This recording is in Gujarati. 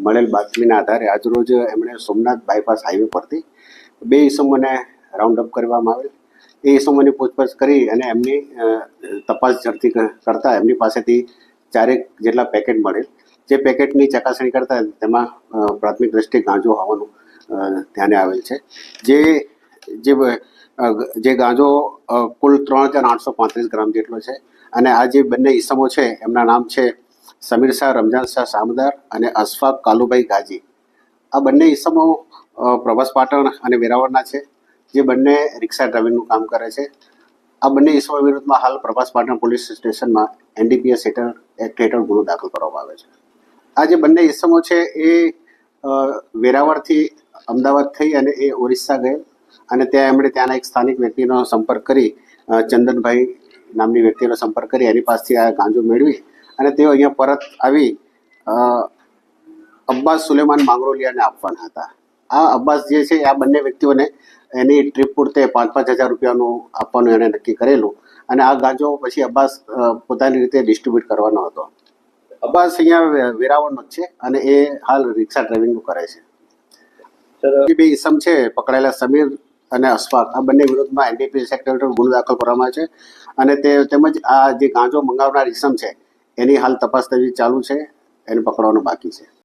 મળેલ બાતમીના આધારે આજરોજ એમણે સોમનાથ બાયપાસ હાઈવે પરથી બે ઇસમોને રાઉન્ડ અપ કરવામાં આવેલ. એ ઇસમોની પૂછપરછ કરી અને એમની તપાસ ઝડપી કરતા એમની પાસેથી 4 જેટલા પેકેટ મળેલ. જે પેકેટની ચકાસણી કરતા તેમાં પ્રાથમિક દ્રષ્ટિએ ગાંજો હોવાનું ધ્યાને આવેલ છે. જે ગાંજો કુલ 3,835 ગ્રામ જેટલો છે. અને આ જે બંને ઇસમો છે એમના નામ છે સમીર શાહ રમજાન શાહ સામદાર અને અશફાક કાલુભાઈ ગાજી. આ બંને ઇસમો પ્રભાસ પાટણ અને વેરાવળના છે, જે બંને રિક્ષા ડ્રાઇવિંગનું કામ કરે છે. આ બંને ઇસમો વિરુદ્ધમાં હાલ પ્રભાસ પાટણ પોલીસ સ્ટેશનમાં NDPS એક્ટ હેઠળ ગુનો દાખલ કરવામાં આવે છે. આ જે બંને ઇસમો છે એ વેરાવળથી અમદાવાદ થઈ અને એ ઓરિસ્સા ગયેલ અને ત્યાં એમણે ત્યાંના એક સ્થાનિક વ્યક્તિનો સંપર્ક કરી, ચંદનભાઈ નામની વ્યક્તિનો સંપર્ક કરી એની પાસેથી આ ગાંજો મેળવી અને તેઓ અહીંયા પરત આવી અબ્બાસ સુલેમાન માંગરોલિયાને આપવાના હતા. આ અબ્બાસ જે છે આ બંને વ્યક્તિઓને એની ટ્રીપ પૂરતે 5,000 રૂપિયાનું આપવાનું એણે નક્કી કરેલું અને આ ગાંજો પછી અબ્બાસ પોતાની રીતે ડિસ્ટ્રીબ્યુટ કરવાનો હતો. અબ્બાસ અહીંયા વેરાવળનો જ છે અને એ હાલ રિક્ષા ડ્રાઇવિંગનું કરે છે. જે બે ઇસમ છે પકડાયેલા સમીર અને અશફાક, આ બંને વિરુદ્ધમાં NDPS એક્ટ હેઠળ ગુનો દાખલ કરવામાં છે અને તેમજ આ જે ગાંજો મંગાવનાર ઇસમ છે એની હાલ તપાસ ચાલુ છે, એને પકડવાનું બાકી છે.